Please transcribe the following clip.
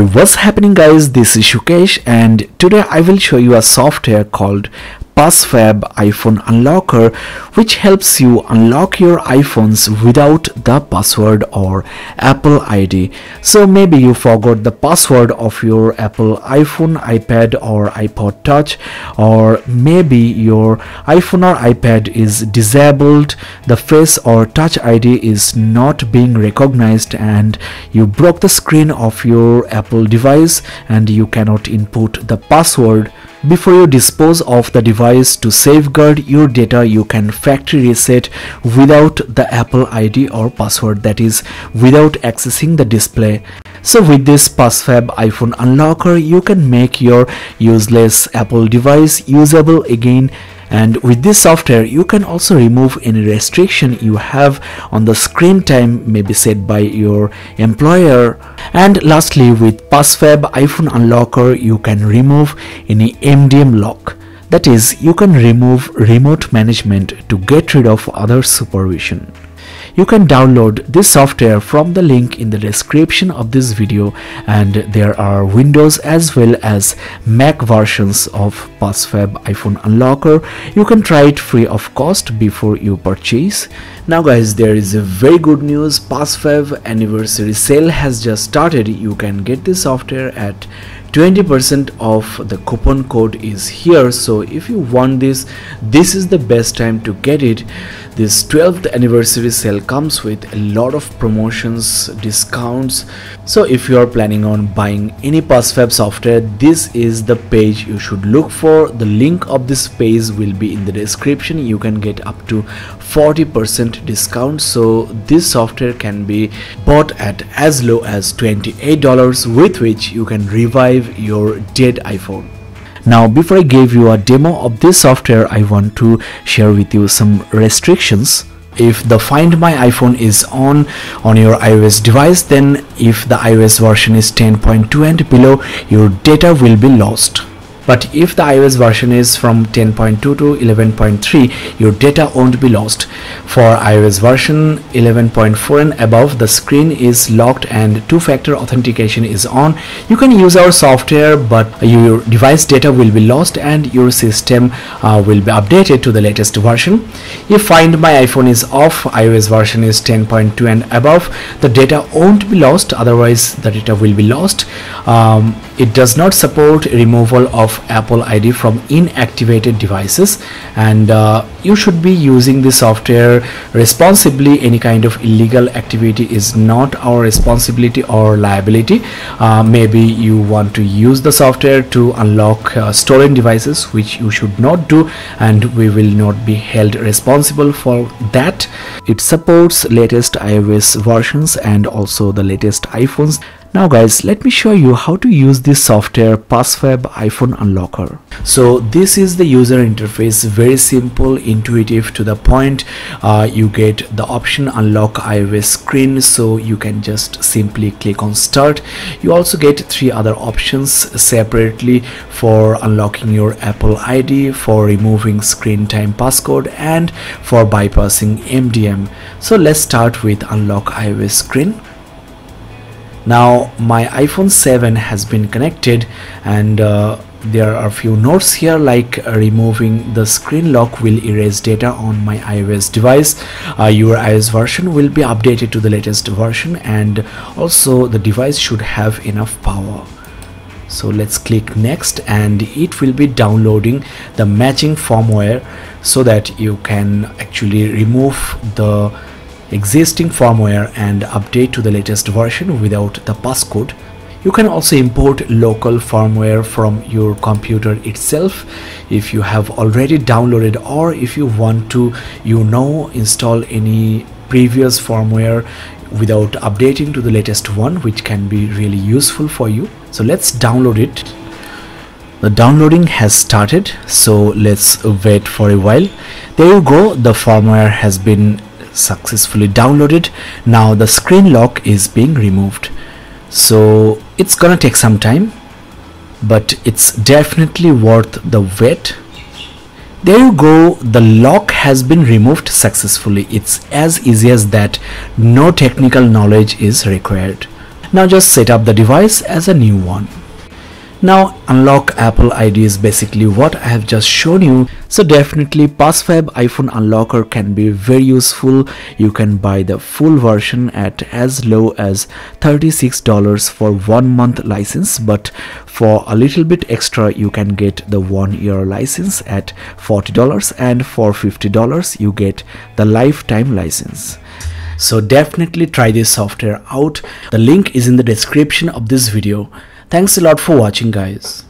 What's happening, guys? This is Shukesh, and today I will show you a software called Passcode iPhone Unlocker, which helps you unlock your iPhones without the password or Apple ID. So maybe you forgot the password of your Apple iPhone, iPad or iPod Touch, or maybe your iPhone or iPad is disabled, the Face or Touch ID is not being recognized, and you broke the screen of your Apple device and you cannot input the password. Before you dispose of the device, to safeguard your data, you can factory reset without the Apple ID or password, that is, without accessing the display. So with this Passcode iPhone Unlocker, you can make your useless Apple device usable again. And with this software, you can also remove any restriction you have on the screen time, maybe set by your employer. And lastly, with Passcode iPhone Unlocker, you can remove any MDM lock. That is, you can remove remote management to get rid of other supervision. You can download this software from the link in the description of this video, and there are Windows as well as Mac versions of Passcode iPhone Unlocker. You can try it free of cost before you purchase. Now guys, there is a very good news. Passcode anniversary sale has just started. You can get this software at 20% off. The coupon code is here, so if you want this is the best time to get it. This 12th anniversary sale comes with a lot of promotions, discounts. So if you are planning on buying any Passcode software, this is the page you should look for. The link of this page will be in the description. You can get up to 40% discount, so this software can be bought at as low as $28, with which you can revive your dead iPhone. Now, before I give you a demo of this software, I want to share with you some restrictions. If the Find My iPhone is on your iOS device, then if the iOS version is 10.2 and below, your data will be lost. But if the iOS version is from 10.2 to 11.3, your data won't be lost. For iOS version 11.4 and above, the screen is locked and two-factor authentication is on. You can use our software, but your device data will be lost and your system will be updated to the latest version. If Find My iPhone is off, iOS version is 10.2 and above, the data won't be lost, otherwise the data will be lost. It does not support removal of Apple ID from inactivated devices, and you should be using the software responsibly. Any kind of illegal activity is not our responsibility or liability. Maybe you want to use the software to unlock stolen devices, which you should not do, and we will not be held responsible for that. It supports latest iOS versions and also the latest iPhones. Now guys, let me show you how to use this software Passcode iPhone Unlocker. So this is the user interface, very simple, intuitive, to the point. You get the option unlock iOS screen, so you can just simply click on start. You also get three other options separately for unlocking your Apple ID, for removing screen time passcode, and for bypassing MDM. So let's start with unlock iOS screen. Now my iPhone 7 has been connected, and there are a few notes here, like removing the screen lock will erase data on my iOS device. Your iOS version will be updated to the latest version, and also the device should have enough power. So let's click next, and it will be downloading the matching firmware so that you can actually remove the existing firmware and update to the latest version without the passcode. You can also import local firmware from your computer itself if you have already downloaded, or if you want to install any previous firmware without updating to the latest one, which can be really useful for you. So let's download it. The downloading has started, so let's wait for a while. There you go, the firmware has been successfully downloaded. Now the screen lock is being removed, so it's gonna take some time, but it's definitely worth the wait. There you go, the lock has been removed successfully. It's as easy as that. No technical knowledge is required. Now just set up the device as a new one. Now unlock Apple ID is basically what I have just shown you. So definitely Passcode iPhone unlocker can be very useful. You can buy the full version at as low as $36 for 1 month license, but for a little bit extra you can get the 1 year license at $40, and for $50 you get the lifetime license. So definitely try this software out. The link is in the description of this video. Thanks a lot for watching, guys.